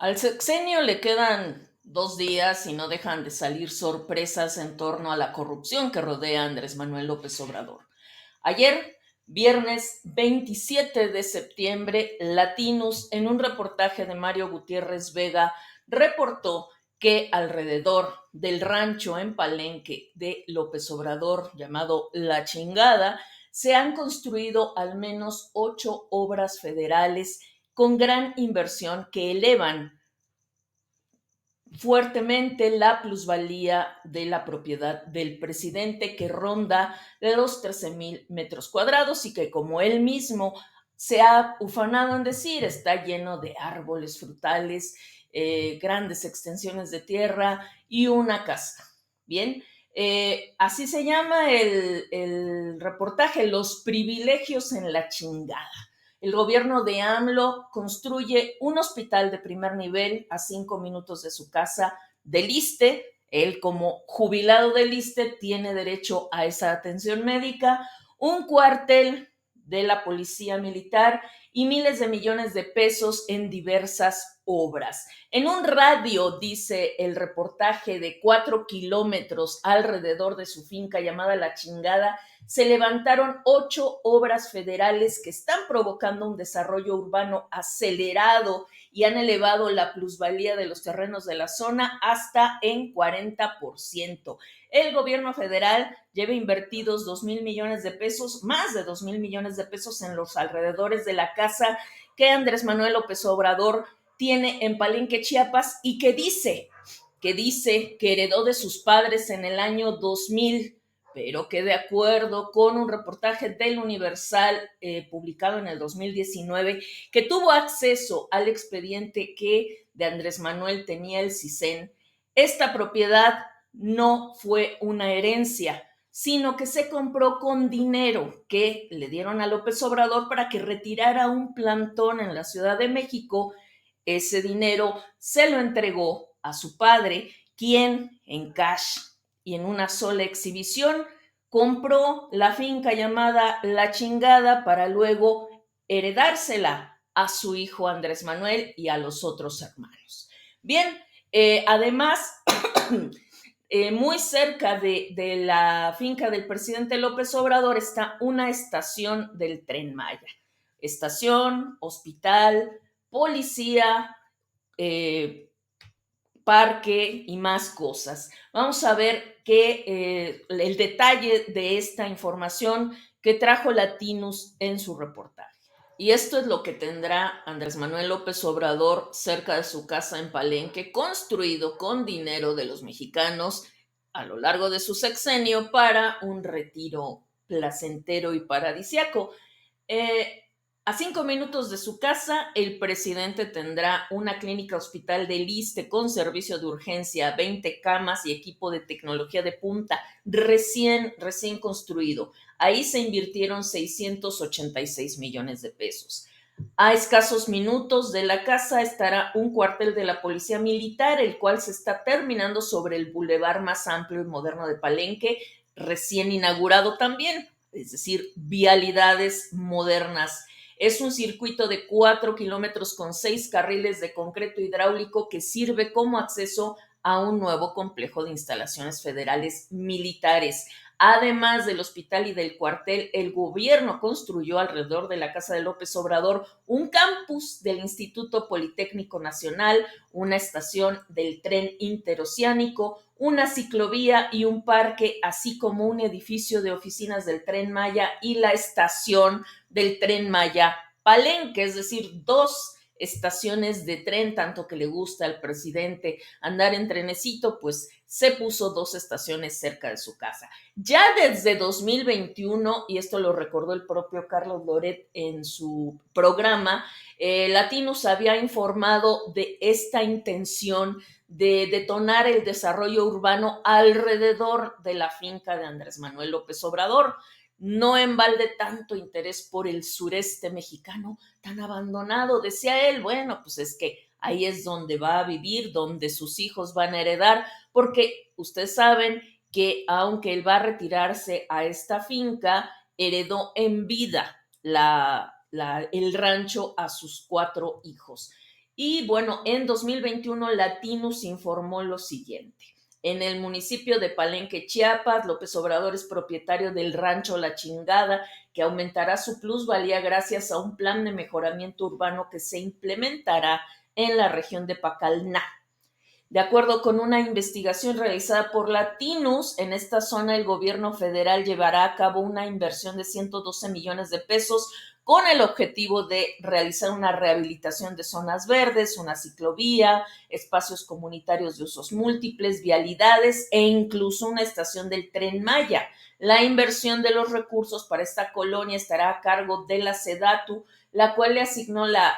Al sexenio le quedan 2 días y no dejan de salir sorpresas en torno a la corrupción que rodea a Andrés Manuel López Obrador. Ayer, viernes 27 de septiembre, Latinus, en un reportaje de Mario Gutiérrez Vega, reportó que alrededor del rancho en Palenque de López Obrador, llamado La Chingada, se han construido al menos 8 obras federales con gran inversión que elevan fuertemente la plusvalía de la propiedad del presidente, que ronda de los 13,000 metros cuadrados y que, como él mismo se ha ufanado en decir, está lleno de árboles frutales, grandes extensiones de tierra y una casa. Bien, así se llama el reportaje, Los privilegios en la chingada. El gobierno de AMLO construye un hospital de primer nivel a 5 minutos de su casa del ISSSTE. Él, como jubilado del ISSSTE, tiene derecho a esa atención médica, un cuartel de la policía militar y miles de millones de pesos en diversas obras. En un radio, dice el reportaje, de 4 kilómetros alrededor de su finca llamada La Chingada, se levantaron 8 obras federales que están provocando un desarrollo urbano acelerado y han elevado la plusvalía de los terrenos de la zona hasta en 40%. El gobierno federal lleva invertidos 2,000 millones de pesos, más de 2,000 millones de pesos en los alrededores de la casa que Andrés Manuel López Obrador tiene en Palenque, Chiapas, y que heredó de sus padres en el año 2000, pero que, de acuerdo con un reportaje del Universal publicado en el 2019, que tuvo acceso al expediente que de Andrés Manuel tenía el CISEN, esta propiedad no fue una herencia, sino que se compró con dinero que le dieron a López Obrador para que retirara un plantón en la Ciudad de México. Ese dinero se lo entregó a su padre, quien en cash y en una sola exhibición compró la finca llamada La Chingada para luego heredársela a su hijo Andrés Manuel y a los otros hermanos. Bien, además, muy cerca de la finca del presidente López Obrador está una estación del Tren Maya. Estación, hospital, policía, eh, parque y más cosas. Vamos a ver el detalle de esta información que trajo Latinus en su reportaje. Y esto es lo que tendrá Andrés Manuel López Obrador cerca de su casa en Palenque, construido con dinero de los mexicanos a lo largo de su sexenio para un retiro placentero y paradisiaco. Eh, a 5 minutos de su casa, el presidente tendrá una clínica hospital del ISSSTE con servicio de urgencia, 20 camas y equipo de tecnología de punta, recién construido. Ahí se invirtieron 686 millones de pesos. A escasos minutos de la casa estará un cuartel de la policía militar, el cual se está terminando sobre el bulevar más amplio y moderno de Palenque, recién inaugurado también, es decir, vialidades modernas. Es un circuito de 4 kilómetros con 6 carriles de concreto hidráulico que sirve como acceso a un nuevo complejo de instalaciones federales militares. Además del hospital y del cuartel, el gobierno construyó alrededor de la casa de López Obrador un campus del Instituto Politécnico Nacional, una estación del tren interoceánico, una ciclovía y un parque, así como un edificio de oficinas del Tren Maya y la estación del Tren Maya Palenque, es decir, 2 estaciones de tren. Tanto que le gusta al presidente andar en trenecito, pues se puso 2 estaciones cerca de su casa. Ya desde 2021, y esto lo recordó el propio Carlos Loret en su programa, Latinus había informado de esta intención de detonar el desarrollo urbano alrededor de la finca de Andrés Manuel López Obrador. No en balde tanto interés por el sureste mexicano tan abandonado, decía él. Bueno, pues es que ahí es donde va a vivir, donde sus hijos van a heredar, porque ustedes saben que aunque él va a retirarse a esta finca, heredó en vida el rancho a sus 4 hijos. Y bueno, en 2021 Latinus informó lo siguiente. En el municipio de Palenque, Chiapas, López Obrador es propietario del rancho La Chingada, que aumentará su plusvalía gracias a un plan de mejoramiento urbano que se implementará en la región de Pacalná. De acuerdo con una investigación realizada por Latinus, en esta zona el gobierno federal llevará a cabo una inversión de 112 millones de pesos con el objetivo de realizar una rehabilitación de zonas verdes, una ciclovía, espacios comunitarios de usos múltiples, vialidades e incluso una estación del Tren Maya. La inversión de los recursos para esta colonia estará a cargo de la SEDATU, la cual le asignó la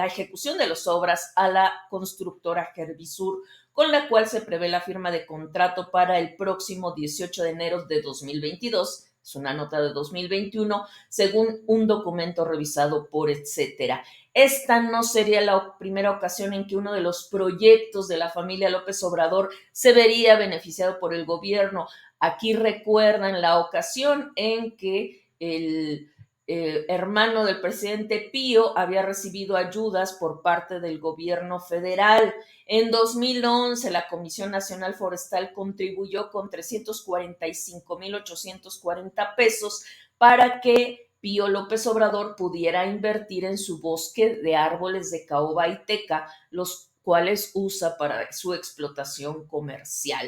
ejecución de las obras a la constructora Gervisur, con la cual se prevé la firma de contrato para el próximo 18 de enero de 2022. Es una nota de 2021, según un documento revisado por Etcétera. Esta no sería la primera ocasión en que uno de los proyectos de la familia López Obrador se vería beneficiado por el gobierno. Aquí recuerdan la ocasión en que el hermano del presidente Pío había recibido ayudas por parte del gobierno federal. En 2011, la Comisión Nacional Forestal contribuyó con 345,840 pesos para que Pío López Obrador pudiera invertir en su bosque de árboles de caoba y teca, los cuales usa para su explotación comercial.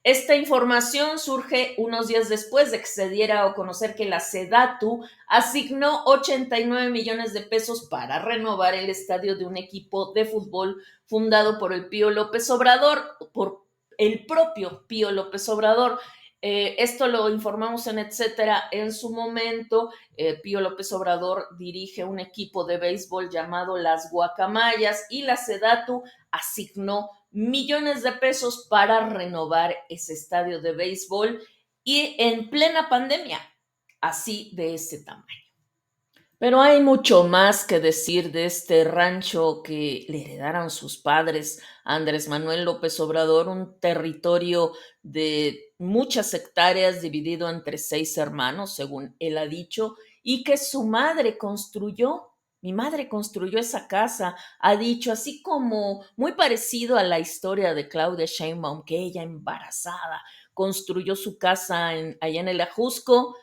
Esta información surge unos días después de que se diera a conocer que la SEDATU asignó 89 millones de pesos para renovar el estadio de un equipo de fútbol fundado por el Pío López Obrador, por el propio Pío López Obrador. Esto lo informamos en Etcétera en su momento. Pío López Obrador dirige un equipo de béisbol llamado Las Guacamayas y la SEDATU asignó millones de pesos para renovar ese estadio de béisbol y en plena pandemia, así de ese tamaño. Pero hay mucho más que decir de este rancho que le heredaron sus padres a Andrés Manuel López Obrador, un territorio de muchas hectáreas dividido entre 6 hermanos, según él ha dicho, y que su madre construyó. Mi madre construyó esa casa, ha dicho, así como muy parecido a la historia de Claudia Sheinbaum, que ella embarazada construyó su casa allá en el Ajusco.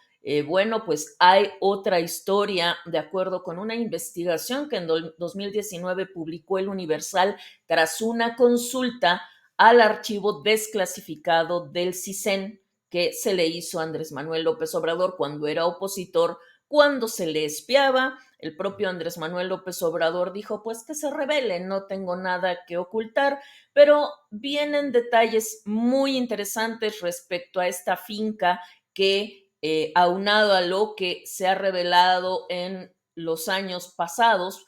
Bueno, pues hay otra historia, de acuerdo con una investigación que en 2019 publicó el Universal tras una consulta al archivo desclasificado del CISEN que se le hizo a Andrés Manuel López Obrador cuando era opositor, cuando se le espiaba. El propio Andrés Manuel López Obrador dijo, pues que se revele, no tengo nada que ocultar, pero vienen detalles muy interesantes respecto a esta finca que aunado a lo que se ha revelado en los años pasados,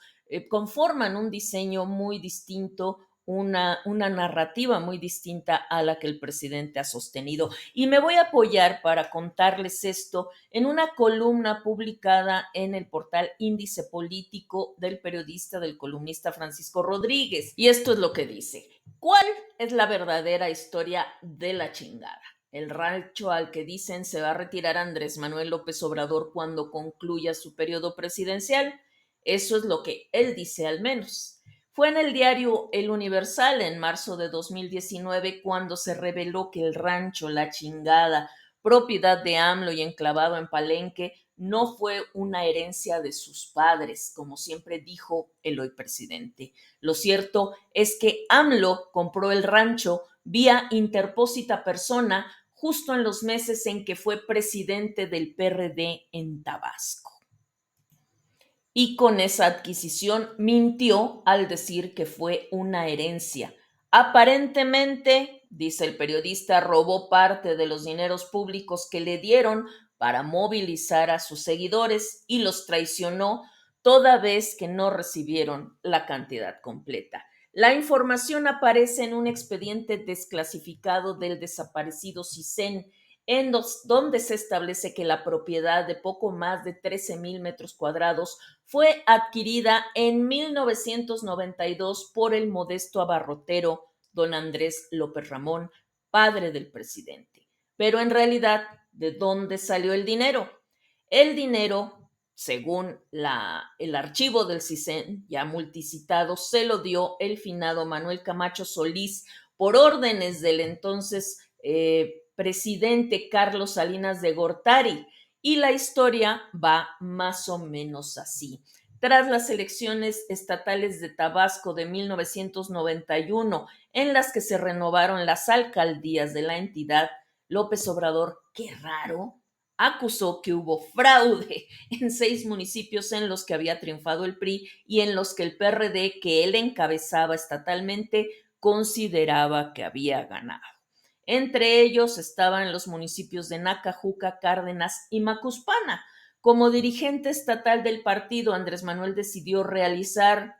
conforman un diseño muy distinto, una narrativa muy distinta a la que el presidente ha sostenido. Y me voy a apoyar para contarles esto en una columna publicada en el portal Índice Político del periodista, del columnista Francisco Rodríguez. Y esto es lo que dice. ¿Cuál es la verdadera historia de la chingada? El rancho al que dicen se va a retirar Andrés Manuel López Obrador cuando concluya su periodo presidencial. Eso es lo que él dice al menos. Fue en el diario El Universal en marzo de 2019 cuando se reveló que el rancho La Chingada, propiedad de AMLO y enclavado en Palenque, no fue una herencia de sus padres, como siempre dijo el hoy presidente. Lo cierto es que AMLO compró el rancho vía interpósita persona justo en los meses en que fue presidente del PRD en Tabasco. Y con esa adquisición mintió al decir que fue una herencia. Aparentemente, dice el periodista, robó parte de los dineros públicos que le dieron para movilizar a sus seguidores y los traicionó toda vez que no recibieron la cantidad completa. La información aparece en un expediente desclasificado del desaparecido CISEN, donde se establece que la propiedad de poco más de 13,000 metros cuadrados fue adquirida en 1992 por el modesto abarrotero don Andrés López Ramón, padre del presidente. Pero en realidad, ¿de dónde salió el dinero? El dinero según el archivo del CISEN, ya multicitado, se lo dio el finado Manuel Camacho Solís por órdenes del entonces presidente Carlos Salinas de Gortari. Y la historia va más o menos así. Tras las elecciones estatales de Tabasco de 1991, en las que se renovaron las alcaldías de la entidad, López Obrador, qué raro, acusó que hubo fraude en 6 municipios en los que había triunfado el PRI y en los que el PRD, que él encabezaba estatalmente, consideraba que había ganado. Entre ellos estaban los municipios de Nacajuca, Cárdenas y Macuspana. Como dirigente estatal del partido, Andrés Manuel decidió realizar,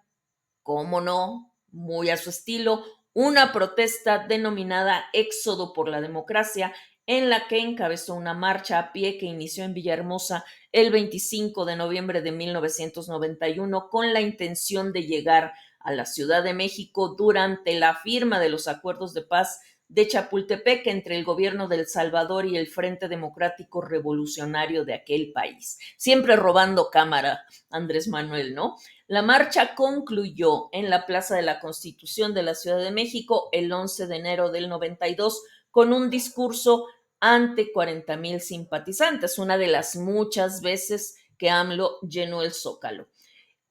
cómo no, muy a su estilo, una protesta denominada Éxodo por la Democracia, en la que encabezó una marcha a pie que inició en Villahermosa el 25 de noviembre de 1991 con la intención de llegar a la Ciudad de México durante la firma de los acuerdos de paz de Chapultepec entre el gobierno de El Salvador y el Frente Democrático Revolucionario de aquel país. Siempre robando cámara, Andrés Manuel, ¿no? La marcha concluyó en la Plaza de la Constitución de la Ciudad de México el 11 de enero del 92 con un discurso ante 40,000 simpatizantes, una de las muchas veces que AMLO llenó el Zócalo.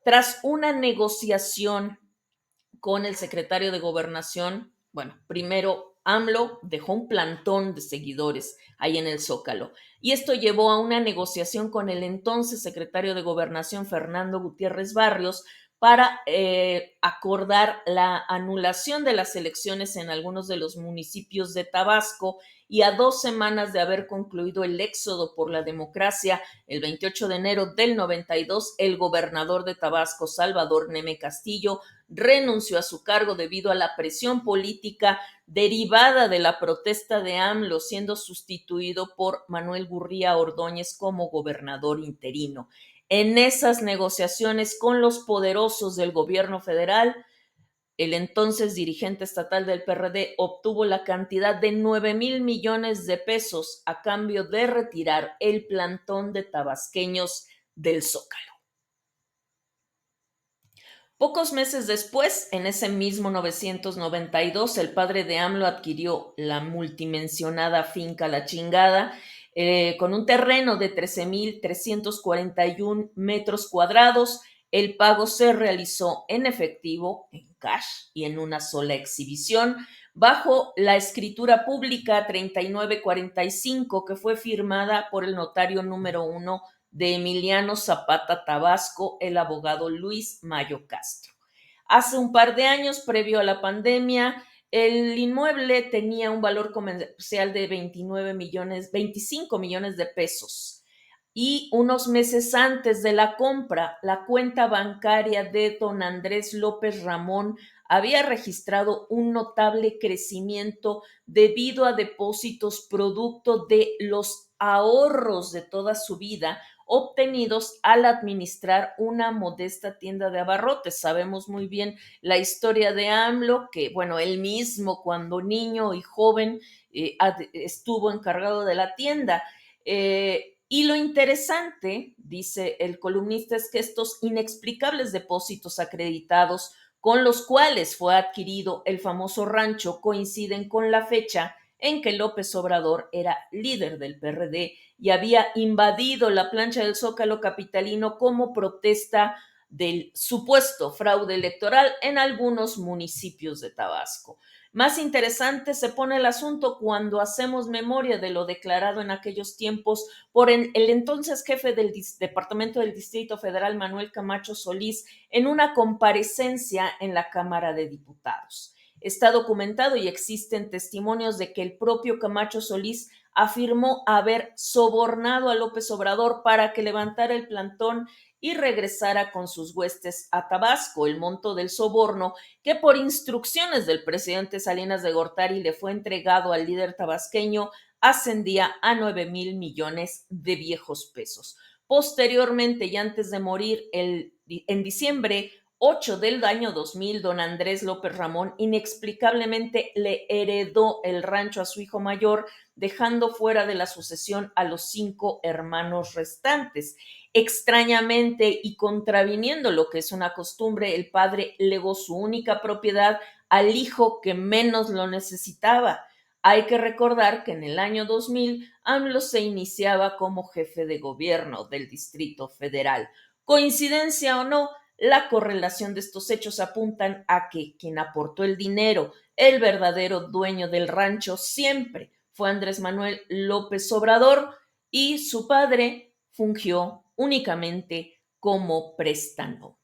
Tras una negociación con el secretario de Gobernación, bueno, primero AMLO dejó un plantón de seguidores ahí en el Zócalo y esto llevó a una negociación con el entonces secretario de Gobernación, Fernando Gutiérrez Barrios, para acordar la anulación de las elecciones en algunos de los municipios de Tabasco y a 2 semanas de haber concluido el éxodo por la democracia, el 28 de enero del 92, el gobernador de Tabasco, Salvador Neme Castillo, renunció a su cargo debido a la presión política derivada de la protesta de AMLO, siendo sustituido por Manuel Gurría Ordóñez como gobernador interino. En esas negociaciones con los poderosos del gobierno federal, el entonces dirigente estatal del PRD obtuvo la cantidad de 9,000 millones de pesos a cambio de retirar el plantón de tabasqueños del Zócalo. Pocos meses después, en ese mismo 992, el padre de AMLO adquirió la multimencionada finca La Chingada, con un terreno de 13,341 metros cuadrados. El pago se realizó en efectivo, en cash y en una sola exhibición, bajo la escritura pública 3945, que fue firmada por el notario número 1 de Emiliano Zapata Tabasco, el abogado Luis Mayo Castro. Hace un par de años, previo a la pandemia, el inmueble tenía un valor comercial de 25 millones de pesos. Y unos meses antes de la compra, la cuenta bancaria de don Andrés López Ramón había registrado un notable crecimiento debido a depósitos producto de los ahorros de toda su vida obtenidos al administrar una modesta tienda de abarrotes. Sabemos muy bien la historia de AMLO, que, bueno, él mismo cuando niño y joven estuvo encargado de la tienda. Y lo interesante, dice el columnista, es que estos inexplicables depósitos acreditados con los cuales fue adquirido el famoso rancho coinciden con la fecha en que López Obrador era líder del PRD y había invadido la plancha del Zócalo capitalino como protesta del supuesto fraude electoral en algunos municipios de Tabasco. Más interesante se pone el asunto cuando hacemos memoria de lo declarado en aquellos tiempos por el entonces jefe del Departamento del Distrito Federal, Manuel Camacho Solís, en una comparecencia en la Cámara de Diputados. Está documentado y existen testimonios de que el propio Camacho Solís afirmó haber sobornado a López Obrador para que levantara el plantón y regresara con sus huestes a Tabasco. El monto del soborno, que por instrucciones del presidente Salinas de Gortari le fue entregado al líder tabasqueño, ascendía a 9,000 millones de viejos pesos. Posteriormente y antes de morir en diciembre, 8 del año 2000, don Andrés López Ramón inexplicablemente le heredó el rancho a su hijo mayor, dejando fuera de la sucesión a los 5 hermanos restantes. Extrañamente y contraviniendo lo que es una costumbre, el padre legó su única propiedad al hijo que menos lo necesitaba. Hay que recordar que en el año 2000 AMLO se iniciaba como jefe de gobierno del Distrito Federal. Coincidencia o no, la correlación de estos hechos apuntan a que quien aportó el dinero, el verdadero dueño del rancho, siempre fue Andrés Manuel López Obrador y su padre fungió únicamente como préstamo.